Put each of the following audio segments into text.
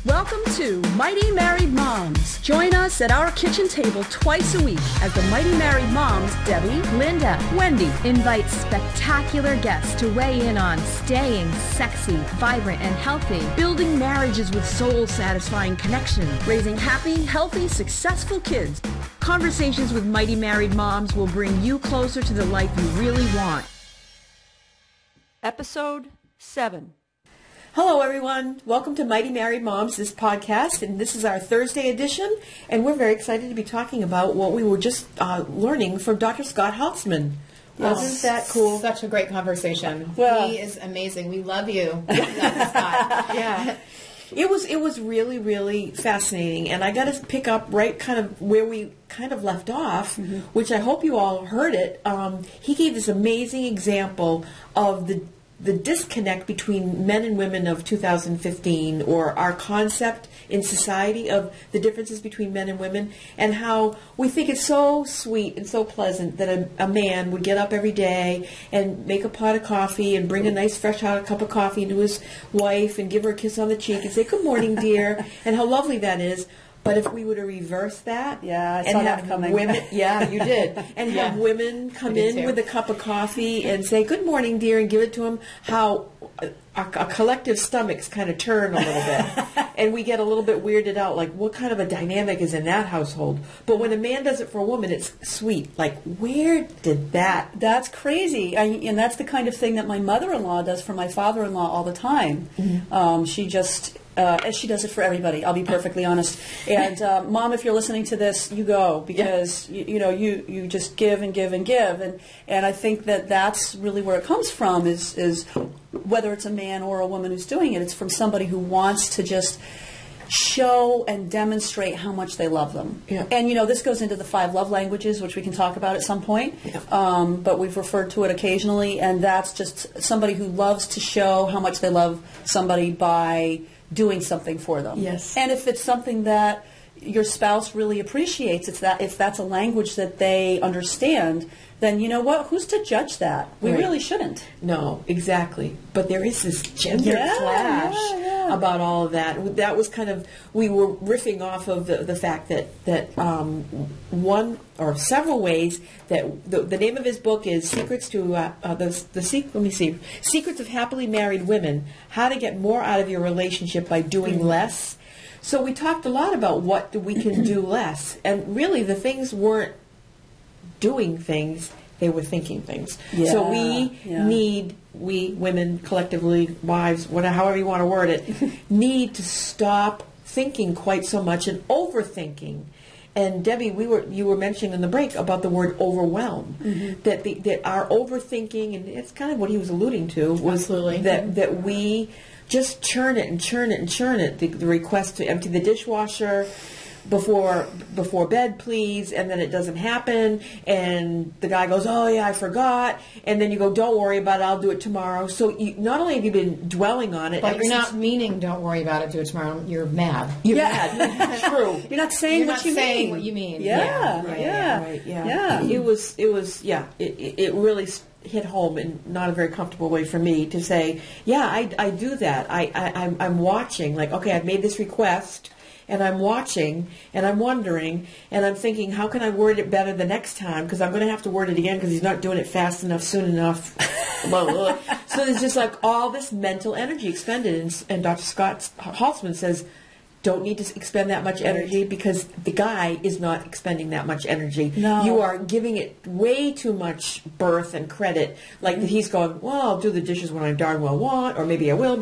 Welcome to Mighty Married Moms. Join us at our kitchen table twice a week as the Mighty Married Moms, Debbie, Linda, Wendy, invite spectacular guests to weigh in on staying sexy, vibrant, and healthy, building marriages with soul-satisfying connection, raising happy, healthy, successful kids. Conversations with Mighty Married Moms will bring you closer to the life you really want. Episode 7. Hello, everyone. Welcome to Mighty Married Moms, this podcast, and this is our Thursday edition, and we're very excited to be talking about what we were just learning from Dr. Scott Haltzman. Wasn't that cool? Such a great conversation. Well, he is amazing. We love you, Dr. Scott. Yeah. It was really, really fascinating, and I got to pick up right kind of where we kind of left off, which I hope you all heard it. He gave this amazing example of the disconnect between men and women of 2015, or our concept in society of the differences between men and women, and how we think it's so sweet and so pleasant that a man would get up every day and make a pot of coffee and bring a nice fresh hot cup of coffee to his wife and give her a kiss on the cheek and say, "Good morning, dear," and how lovely that is. But if we were to reverse that, I saw that coming. Women, yeah, you did, and have women come in with a cup of coffee and say, "Good morning, dear," and give it to them, how our collective stomachs kind of turn a little bit, and we get a little bit weirded out, like, what kind of a dynamic is in that household? But when a man does it for a woman, it's sweet. Like, where did that? That's crazy, and that's the kind of thing that my mother-in-law does for my father-in-law all the time. She just... she does it for everybody, I'll be perfectly honest. And Mom, if you're listening to this, you go, because you just give and give and give. And I think that's really where it comes from, is whether it's a man or a woman who's doing it, it's from somebody who wants to just show and demonstrate how much they love them. Yeah. And, this goes into the 5 love languages, which we can talk about at some point. Yeah. But we've referred to it occasionally, and that's just somebody who loves to show how much they love somebody by doing something for them. Yes. And if it's something that your spouse really appreciates, if that's a language that they understand, then you know what? Who's to judge that? We really shouldn't. No, exactly. But there is this gender clash about all of that. That was kind of, we were riffing off of the fact that one or several ways that the name of his book is Secrets of Happily Married Women: How to Get More Out of Your Relationship by Doing Less. So we talked a lot about what we can do less, and really the things weren't doing things, they were thinking things. Yeah, so we women collectively, wives, whatever, however you want to word it, need to stop thinking quite so much and overthinking. And Debbie, you were mentioning in the break about the word overwhelm. That our overthinking, and it's kind of what he was alluding to, was that we just churn it and churn it and churn it. The request to empty the dishwasher before bed, please, and then it doesn't happen, and the guy goes, "Oh yeah, I forgot," and then you go, "Don't worry about it, I'll do it tomorrow." So not only have you been dwelling on it, but you're not meaning "don't worry about it, do it tomorrow." You're mad. You're mad. True. You're not saying what you mean. Yeah. It really hit home in not a very comfortable way for me to say, yeah, I do that. I'm watching, like, okay, I've made this request, and I'm watching, and I'm wondering, and I'm thinking, how can I word it better the next time? Because I'm going to have to word it again because he's not doing it fast enough, soon enough. Blah, blah, blah. So there's just like all this mental energy expended, and Dr. Scott Haltzman says, don't need to expend that much energy because the guy is not expending that much energy. No. You are giving it way too much birth and credit. Like he's going, well, I'll do the dishes when I darn well want, or maybe I will,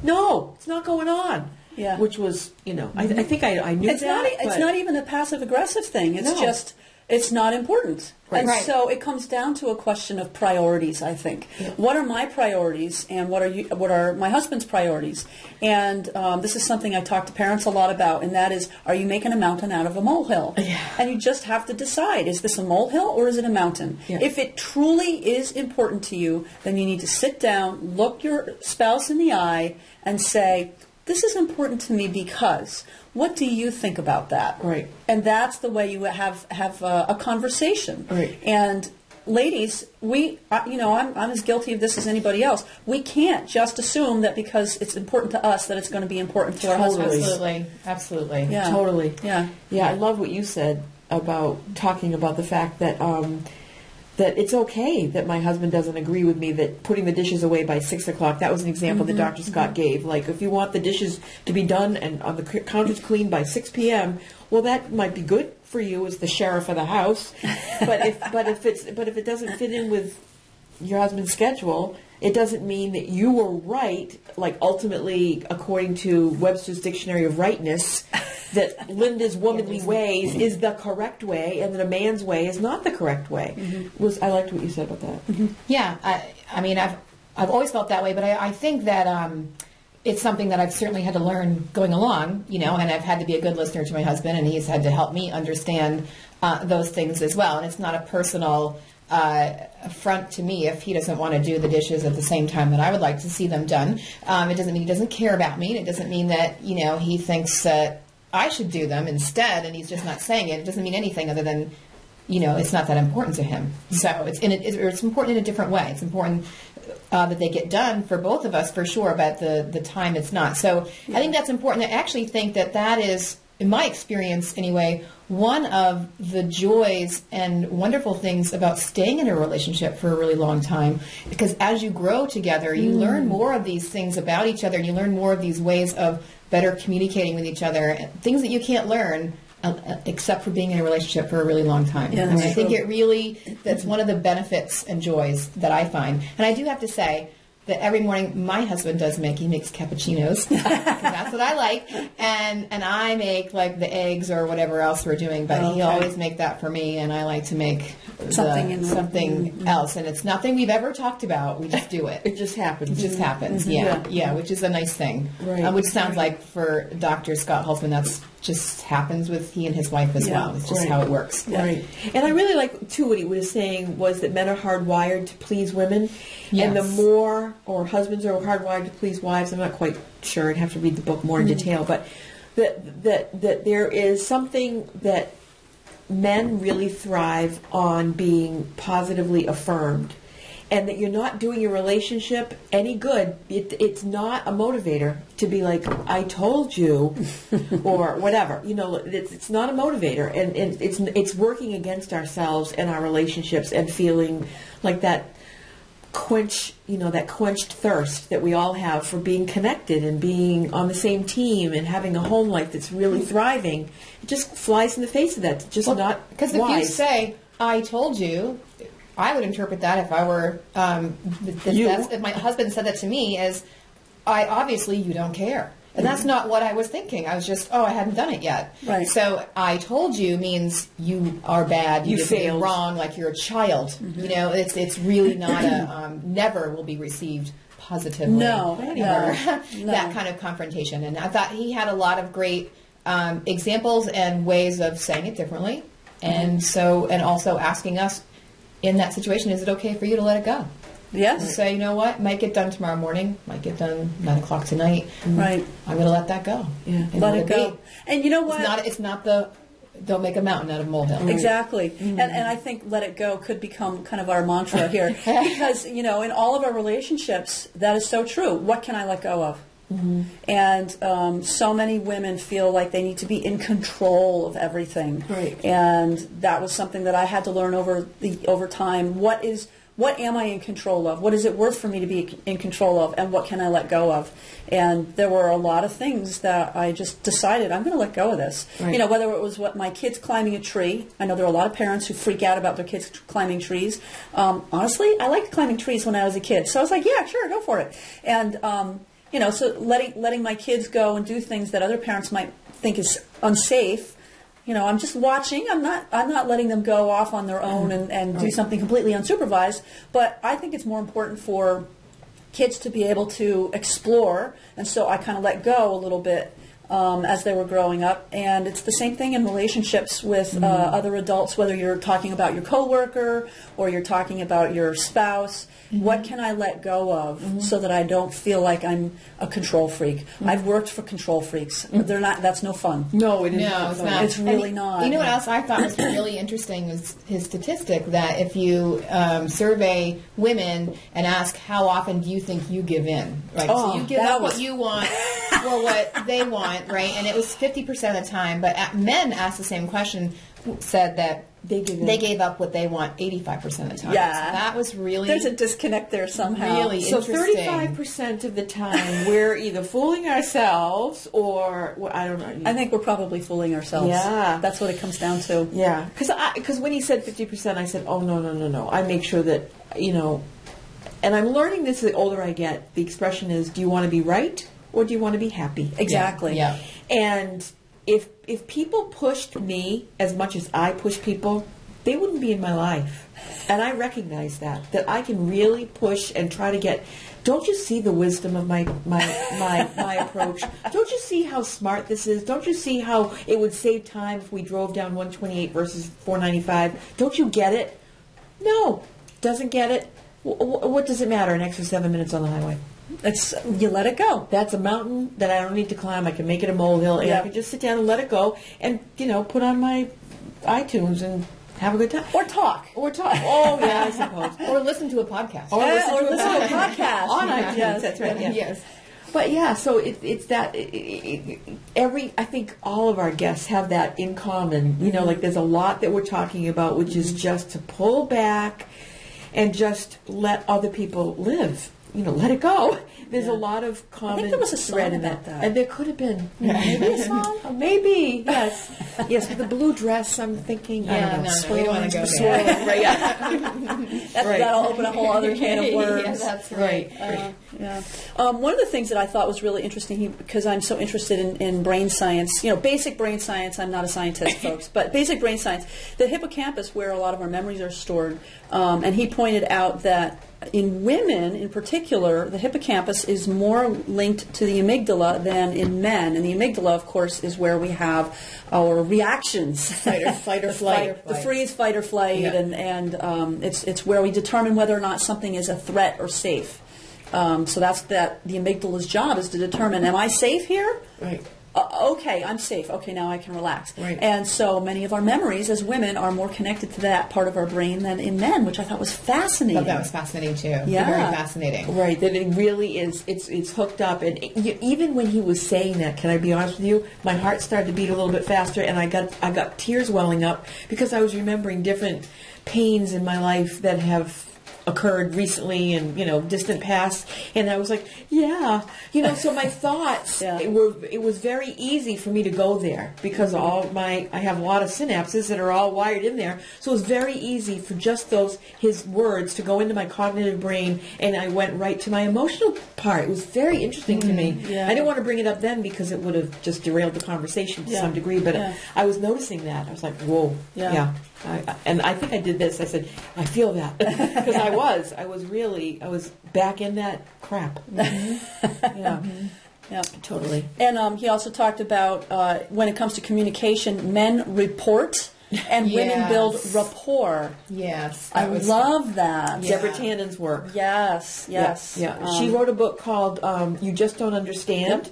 No, it's not going on. Yeah. Which was, I think I knew that. It's not even a passive-aggressive thing. It's just, it's not important. Right. And so it comes down to a question of priorities, I think. Yeah. What are my priorities, and what are my husband's priorities? And this is something I talk to parents a lot about, and that is, are you making a mountain out of a molehill? Yeah. And you just have to decide, is this a molehill or is it a mountain? Yeah. If it truly is important to you, then you need to sit down, look your spouse in the eye, and say, this is important to me because. What do you think about that? Right. And that's the way you have a conversation. Right. And ladies, I'm as guilty of this as anybody else. We can't just assume that because it's important to us that it's going to be important to our husbands. Absolutely. Yeah. Totally. Yeah. Yeah, I love what you said about talking about the fact that that it's okay that my husband doesn't agree with me that putting the dishes away by 6 o'clock. That was an example that Dr. Scott gave. Like, if you want the dishes to be done and on the counters clean by 6 p.m., well, that might be good for you as the sheriff of the house. But if it doesn't fit in with your husband's schedule, it doesn't mean that you were right. Like, ultimately, according to Webster's Dictionary of Rightness, that Linda's womanly ways is the correct way, and that a man's way is not the correct way. I liked what you said about that. Yeah, I mean, I've always felt that way, but I think that it's something that I've certainly had to learn going along, and I've had to be a good listener to my husband, and he's had to help me understand those things as well. And it's not a personal affront to me if he doesn't want to do the dishes at the same time that I would like to see them done. It doesn't mean he doesn't care about me, and it doesn't mean that, he thinks that I should do them instead, and he's just not saying it. It doesn't mean anything other than, it's not that important to him. So it's important in a different way. It's important that they get done for both of us, for sure, but the time it's not. So I think that's important. I actually think that is, in my experience anyway, one of the joys and wonderful things about staying in a relationship for a really long time, because as you grow together, you learn more of these things about each other, and you learn more of these ways of better communicating with each other, things that you can't learn except for being in a relationship for a really long time. Yeah, and I think that's one of the benefits and joys that I find. And I do have to say that every morning my husband he makes cappuccinos. That's what I like. And I make like the eggs or whatever else we're doing, but he always make that for me, and I like to make something else. And it's nothing we've ever talked about. We just do it. It just happens. It just happens. Yeah, which is a nice thing. Right. Which sounds like for Dr. Scott Haltzman, that's just happens with he and his wife as well. It's just how it works. Right. And I really like, too, what he was saying was that men are hardwired to please women. Yes. And the more, or husbands are hardwired to please wives. I'm not quite sure. I'd have to read the book more in detail. But that there is something that men really thrive on being positively affirmed. And that you're not doing your relationship any good. It's not a motivator to be like, I told you, or whatever. It's not a motivator, and it's working against ourselves and our relationships, and feeling like that quenched thirst that we all have for being connected and being on the same team and having a home life that's really thriving. It just flies in the face of that. It's just not because wise. If you say, I told you, I would interpret that if I were, if my husband said that to me as, obviously you don't care. And that's not what I was thinking. I was just, I hadn't done it yet. Right. So I told you means you are bad, you did something wrong, like you're a child. It's really not never will be received positively. No. That kind of confrontation. And I thought he had a lot of great examples and ways of saying it differently. And also asking us, in that situation, is it okay for you to let it go? Yes. Say, you know what, might get done tomorrow morning, might get done 9 o'clock tonight. Right. I'm going to let that go. Yeah. Let it go. Be. And you know what? It's not don't make a mountain out of a molehill. Exactly. And I think let it go could become kind of our mantra here. Because, in all of our relationships, that is so true. What can I let go of? Mm-hmm. And so many women feel like they need to be in control of everything. Right. And that was something that I had to learn over time. What am I in control of? What is it worth for me to be in control of? And what can I let go of? And there were a lot of things that I just decided I'm going to let go of this. Right. Whether it was my kids climbing a tree. I know there are a lot of parents who freak out about their kids climbing trees. Honestly, I liked climbing trees when I was a kid. So I was like, yeah, sure, go for it. And so letting my kids go and do things that other parents might think is unsafe. I'm just watching. I'm not letting them go off on their own and do something completely unsupervised. But I think it's more important for kids to be able to explore, and so I kind of let go a little bit as they were growing up. And it's the same thing in relationships with other adults, whether you're talking about your coworker or you're talking about your spouse. What can I let go of so that I don't feel like I'm a control freak? I've worked for control freaks. They're not. That's no fun. No, it is No, it's not. It's really not. You know what else I thought was really interesting was his statistic that if you survey women and ask how often do you think you give in, right? So you give up what you want for what they want, right? And it was 50% of the time. But men asked the same question, said that they gave up what they want 85% of the time. Yeah. So that was really... There's a disconnect there somehow. Really so interesting. 35% of the time we're either fooling ourselves or, well, I don't know. I think we're probably fooling ourselves. Yeah. That's what it comes down to. Yeah, because when he said 50%, I said, oh, no. I make sure that, and I'm learning this the older I get. The expression is, do you want to be right or do you want to be happy? Exactly. Yeah. And if people pushed me as much as I push people, they wouldn't be in my life. And I recognize that I can really push and try to get. Don't you see the wisdom of my approach? Don't you see how smart this is? Don't you see how it would save time if we drove down 128 versus 495? Don't you get it? No, doesn't get it. What does it matter? An extra 7 minutes on the highway. You let it go. That's a mountain that I don't need to climb. I can make it a molehill, and I can just sit down and let it go, and put on my iTunes and have a good time, Or talk. Oh yeah, I suppose. Or listen to a podcast. Or listen to a podcast on iTunes. Yes. That's right. Yeah. Yes. But yeah, so it's that I think all of our guests have that in common. Like there's a lot that we're talking about, which is just to pull back and just let other people live. Let it go. There's a lot of common I think there was a song thread in about that. And there could have been. Maybe a song? Maybe, yes. Yes, with the blue dress, I'm thinking, I don't know. No, we don't want to go there. Right, yeah. That'll open a whole other can of worms. Yeah, that's right. Yeah. One of the things that I thought was really interesting, because I'm so interested in brain science, basic brain science. I'm not a scientist, folks, but basic brain science. The hippocampus, where a lot of our memories are stored, and he pointed out that in women, in particular, the hippocampus is more linked to the amygdala than in men. And the amygdala, of course, is where we have our reactions. Fight or flight. The freeze, fight, or flight. Yeah. And it's where we determine whether or not something is a threat or safe. So that's the amygdala's job, is to determine, am I safe here? Right. Okay, I'm safe. Okay, now I can relax. Right. And so many of our memories as women are more connected to that part of our brain than in men, which I thought was fascinating. I thought that was fascinating too. Yeah. Very fascinating. Right, that it really is. It's hooked up, and even when he was saying that, can I be honest with you? My heart started to beat a little bit faster, and I got tears welling up because I was remembering different pains in my life that have occurred recently and distant past, and I was like, so my thoughts it was very easy for me to go there because I have a lot of synapses that are all wired in there, so it was very easy for just his words to go into my cognitive brain, and I went right to my emotional part. It was very interesting to me. Yeah. I didn't want to bring it up then because it would have just derailed the conversation to some degree, but I was noticing that. I was like, whoa, and I think I did this. I said, I feel that because I was back in that crap. Yeah. Yeah, totally. And he also talked about when it comes to communication, men report and women build rapport. Yes. I love that. Deborah Tannen's work. Yes. Yeah. She wrote a book called You Just Don't Understand.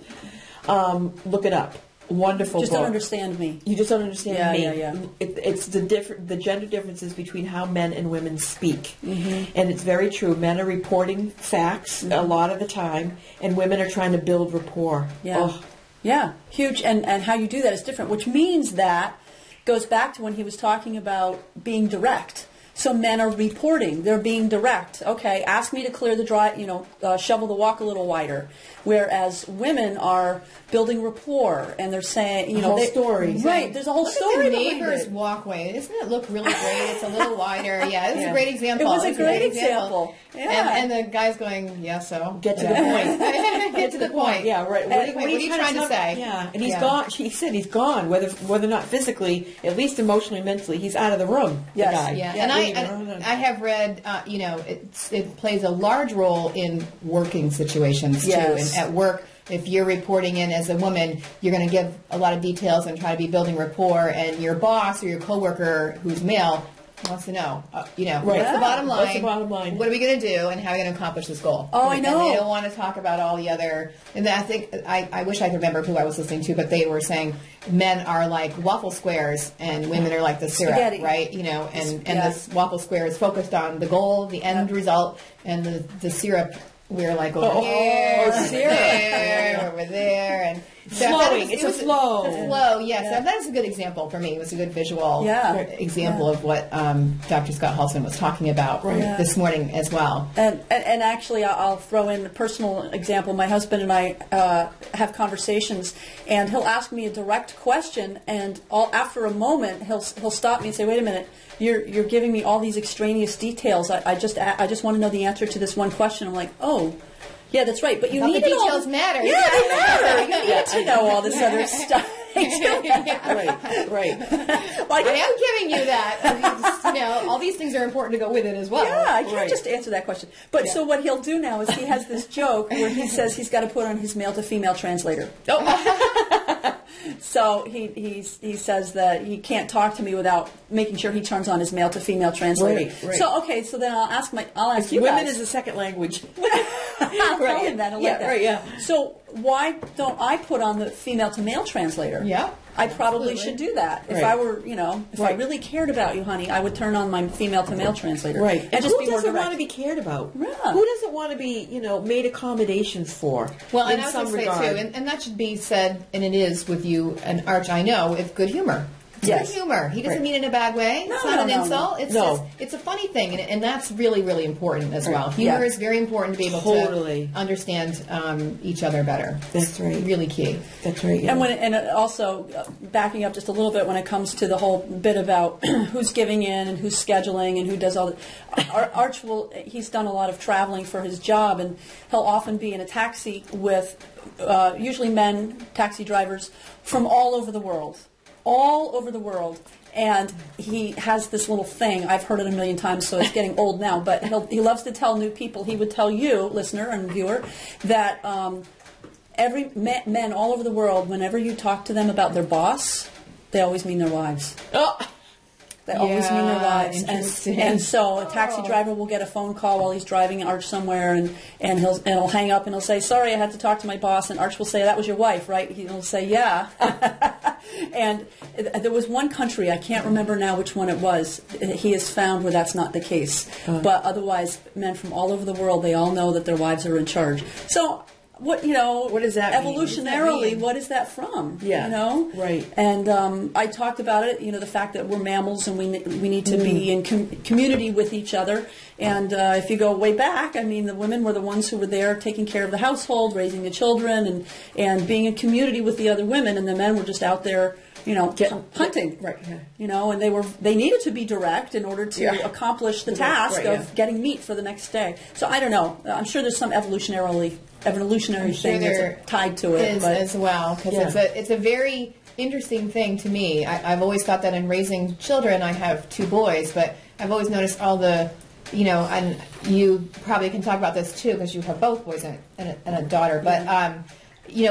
Look it up. Wonderful Just book. don't understand me. You just don't understand me. Yeah. It's the gender differences between how men and women speak. And it's very true. Men are reporting facts a lot of the time, and women are trying to build rapport. Yeah. Oh. Yeah, huge. And how you do that is different, which means that goes back to when he was talking about being direct. So men are reporting. They're being direct. Okay, ask me to clear the shovel the walk a little wider. Whereas women are building rapport, and they're saying, the whole story. Right, there's a whole story Look at the behind neighbor's it. walkway. Doesn't it look really great? It's a little wider. Yeah, this is a great example. It was a great example. Yeah. And the guy's going, so. Get to the point. Get to the point. Yeah, right. What are you trying to say? Yeah, and he's gone. He said he's gone, whether or not physically, at least emotionally, mentally, he's out of the room. Yes. The guy. Yeah, and I have read, it plays a large role in working situations too, Yes. and at work. if you're reporting in as a woman, you're going to give a lot of details and try to be building rapport, and your boss or your coworker who's male wants to know, what's the bottom line? What's the bottom line? What are we going to do, and how are we going to accomplish this goal? Oh, I know. And they don't want to talk about all the other. And I think I wish I could remember who I was listening to, but they were saying men are like waffle squares and women are like the syrup, Spaghetti. right? And this waffle square is focused on the goal, the end result, and the syrup. We're like over here, over there, and flowing. It's a flow. It's a flow, yes. Yeah. That was a good example for me. It was a good visual example of what Dr. Scott Haltzman was talking about this morning as well. And actually, I'll throw in a personal example. My husband and I have conversations, and he'll ask me a direct question, and after a moment, he'll stop me and say, "Wait a minute. You're giving me all these extraneous details. I just want to know the answer to this one question." I'm like, "Oh, yeah, that's right." But you need the details matter. Yeah, they matter. You need to know all this other stuff. Right. Well, I am giving you that. All these things are important to go with it as well. Yeah, I can't just answer that question. But so what he'll do now is he has this joke where he says he's got to put on his male to female translator. So he says that he can't talk to me without making sure he turns on his male to female translator. Right. So then I'll ask you women guys. is a second language. I'll tell him that. So why don't I put on the female to male translator? Yeah. I probably should do that. If I were, if I really cared about you, honey, I would turn on my female to male translator. Right. And just who be more doesn't direct. want to be cared about? Yeah. Who doesn't want to be, made accommodations for? Well, in and I was some going to say regard. too, and that should be said, and it is with you and Arch. I know with good humor. Yes. Good humor. He doesn't mean it in a bad way. No, it's not an no, insult. no. It's just it's a funny thing, and that's really, really important as well. Humor is very important to be able to understand each other better. That's right. Really key. That's right. Yeah. And also backing up just a little bit when it comes to the whole bit about who's giving in and who's scheduling and who does all that. Arch he's done a lot of traveling for his job, and he'll often be in a taxi with usually men, taxi drivers from all over the world. And he has this little thing. I've heard it a million times, so it's getting old now. But he loves to tell new people. He would tell you, listener and viewer, that men all over the world, whenever you talk to them about their boss, they always mean their wives. They always mean their wives. And so a taxi driver will get a phone call while he's driving Arch somewhere, and he'll hang up and he'll say, "Sorry, I had to talk to my boss." And Arch will say, "That was your wife, right?" He'll say, "Yeah." And there was one country, I can't remember now which one it was, he has found where that's not the case. But otherwise, men from all over the world, they all know that their wives are in charge. So what does that evolutionarily mean? What is that from? Right. And I talked about it, the fact that we're mammals and we need to be in community with each other. And if you go way back, the women were the ones who were there taking care of the household, raising the children, and being in community with the other women, and the men were just out there hunting, right? And they needed to be direct in order to accomplish the task of getting meat for the next day. So I don't know. I'm sure there's some evolutionary thing that's tied to it, as well, because it's a very interesting thing to me. I've always thought that in raising children. I have 2 boys, but I've always noticed all the. And you probably can talk about this too because you have both boys and a daughter. But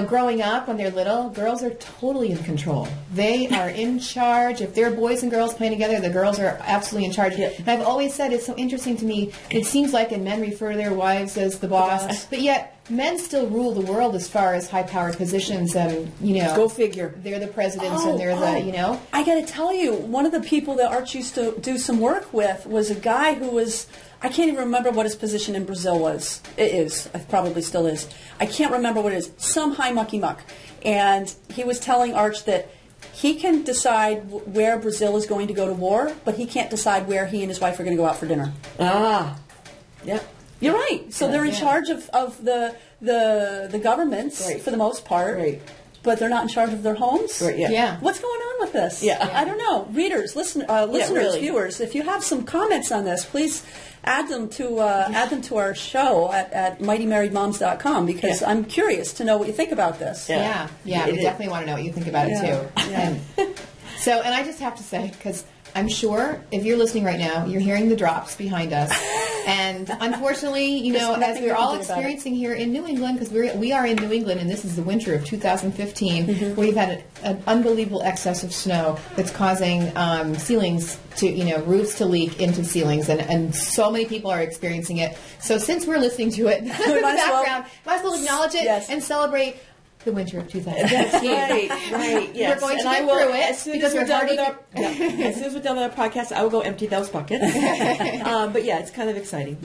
growing up when they're little, girls are totally in control. They are in charge. If there are boys and girls playing together, the girls are absolutely in charge. Yeah. And I've always said it's so interesting to me. It seems like men refer to their wives as the boss, but yet men still rule the world as far as high-powered positions. And go figure. They're the presidents and they're the I got to tell you, one of the people that Arch used to do some work with was a guy who was. I can't even remember what his position in Brazil was. It probably still is. I can't remember what it is. Some high mucky muck. And he was telling Arch that he can decide where Brazil is going to go to war, but he can't decide where he and his wife are going to go out for dinner. Yeah. You're right. So they're in charge of the governments for the most part. Right. But they're not in charge of their homes? Right, yeah. What's going on with this? Yeah. I don't know. Readers, listeners, viewers, if you have some comments on this, please add them to our show at mightymarriedmoms.com because I'm curious to know what you think about this. Yeah. We definitely want to know what you think about it too. Yeah. And I just have to say, because I'm sure if you're listening right now, you're hearing the drops behind us. And unfortunately, you know, as we're all experiencing here in New England, because we are in New England, and this is the winter of 2015, we've had an unbelievable excess of snow that's causing ceilings to, you know, roofs to leak into ceilings, and so many people are experiencing it. So since we're listening to it in the background, might as well acknowledge it and celebrate the winter of 2015. Right, yes. We're going to get through it as soon as we're done with as soon as we're done with our podcast, I will go empty those buckets. But yeah, it's kind of exciting.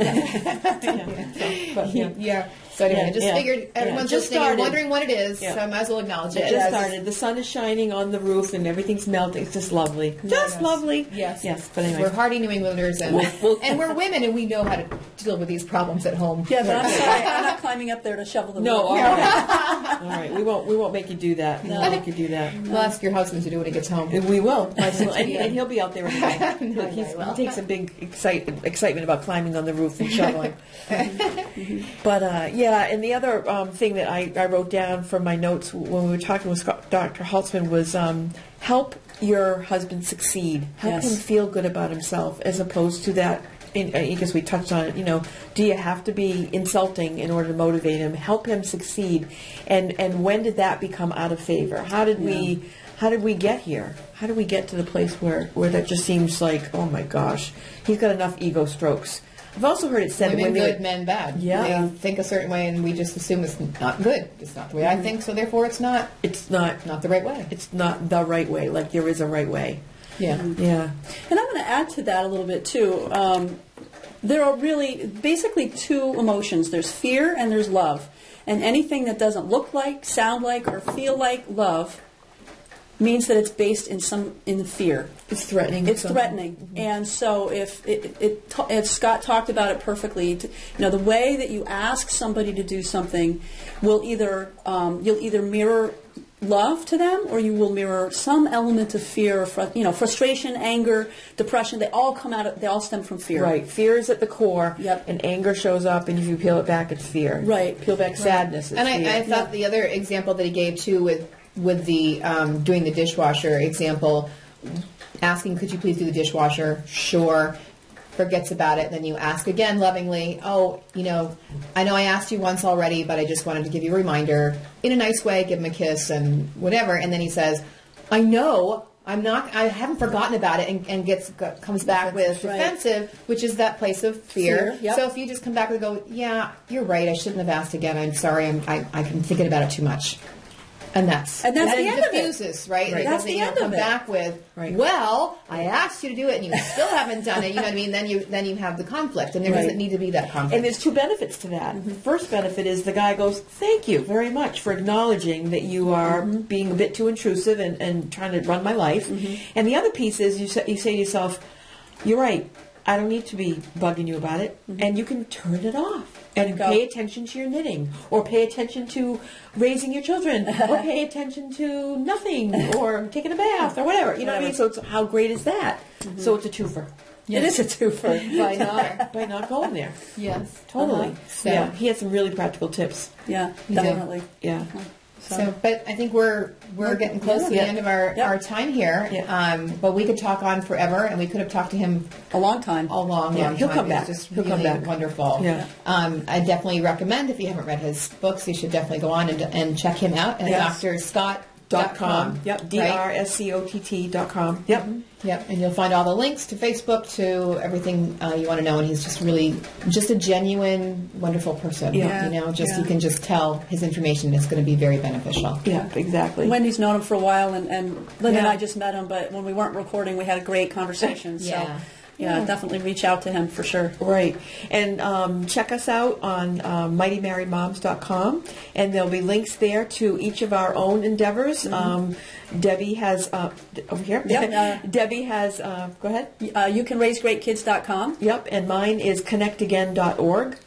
So anyway, I just figured everyone's listening and wondering what it is, so I might as well acknowledge it. It just started. The sun is shining on the roof and everything's melting. It's just lovely. Just lovely. Yes. But anyway. We're hardy New Englanders, and we're women, and we know how to deal with these problems at home. Yeah, but I'm sorry, I'm not climbing up there to shovel the roof. No, all right. We won't make you do that. No. We won't make you do that. We'll ask your husband to do it when he gets home. We will. And he'll be out there anyway. He takes a big excitement about climbing on the roof and shoveling. But and the other thing that I wrote down from my notes when we were talking with Dr. Haltzman was help your husband succeed. Help him feel good about himself, as opposed to that. I guess we touched on it. You know, do you have to be insulting in order to motivate him? Help him succeed. And when did that become out of favor? How did we get here? How did we get to the place where that just seems like, oh my gosh, he's got enough ego strokes? I've also heard it said women good, men bad. Yeah. They think a certain way, and we just assume it's not good. It's not the way I think, so therefore it's not the right way. It's not the right way, like there is a right way. Yeah. Yeah. And I'm going to add to that a little bit, too. There are really basically two emotions. There's fear and there's love. And anything that doesn't look like, sound like, or feel like love means that it's based in fear. It's threatening. It's threatening. Mm-hmm. And so if Scott talked about it perfectly, the way that you ask somebody to do something will either you'll either mirror love to them, or you will mirror some element of fear, or frustration, anger, depression. They all stem from fear. Right. Fear is at the core. Yep. And anger shows up, and if you peel it back, it's fear. Right. Peel back sadness. And I thought the other example that he gave too with the doing the dishwasher example, asking, could you please do the dishwasher? Sure. Forgets about it. Then you ask again lovingly, I know I asked you once already, but I just wanted to give you a reminder in a nice way, give him a kiss and whatever. And then he says, I know, I haven't forgotten about it, and comes back with defensive, which is that place of fear. Yep. So if you just come back and go, yeah, you're right, I shouldn't have asked again. I'm sorry, I've been thinking about it too much. And that's the end diffuses, of it. Right? Right. That's the end come of it. Back with, well, I asked you to do it, and you still haven't done it. You know what I mean? Then you have the conflict, and there doesn't need to be that conflict. And there's two benefits to that. Mm-hmm. The first benefit is the guy goes, thank you very much for acknowledging that you are being a bit too intrusive and trying to run my life. Mm-hmm. And the other piece is you say to yourself, you're right, I don't need to be bugging you about it, and you can turn it off. And pay attention to your knitting, or pay attention to raising your children, or pay attention to nothing, or taking a bath, or whatever. You know what I mean? So how great is that? Mm-hmm. So it's a twofer. Yes. It is a twofer. by not going there. Yes. Totally. So he had some really practical tips. Yeah, definitely. Yeah. So, but I think we're getting close to the end of our time here. Yeah. But we could talk on forever, and we could have talked to him a long time. He'll come back. He'll come back. Wonderful. Yeah. I definitely recommend, if you haven't read his books, you should definitely go on and check him out at drscott.com. Yep. DRSCOTT.com. Yep. Mm-hmm. Yep. And you'll find all the links to Facebook, to everything you want to know. And he's just really a genuine, wonderful person. Yeah. You can just tell his information is going to be very beneficial. Yeah, exactly. Wendy's known him for a while, and Linda and I just met him, but when we weren't recording, we had a great conversation. So. Yeah, definitely reach out to him for sure. Right. And check us out on mightymarriedmoms.com, and there'll be links there to each of our own endeavors. Mm-hmm. Debbie has, over here. Yep. Debbie has, go ahead. YouCanRaiseGreatKids.com. Yep. And mine is connectagain.org.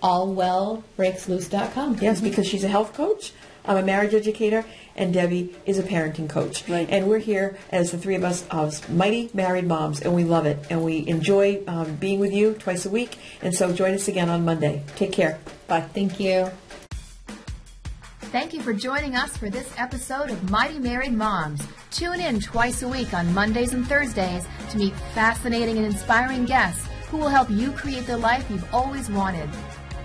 allwellbreaksloose.com. Yes, because she's a health coach. I'm a marriage educator, and Debbie is a parenting coach. Right. And we're here as the three of us as Mighty Married Moms, and we love it. And we enjoy being with you twice a week. And so join us again on Monday. Take care. Bye. Thank you. Thank you for joining us for this episode of Mighty Married Moms. Tune in twice a week on Mondays and Thursdays to meet fascinating and inspiring guests who will help you create the life you've always wanted.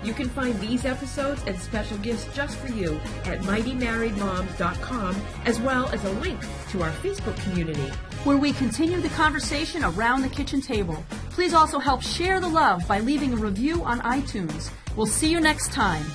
You can find these episodes and special gifts just for you at mightymarriedmoms.com, as well as a link to our Facebook community, where we continue the conversation around the kitchen table. Please also help share the love by leaving a review on iTunes. We'll see you next time.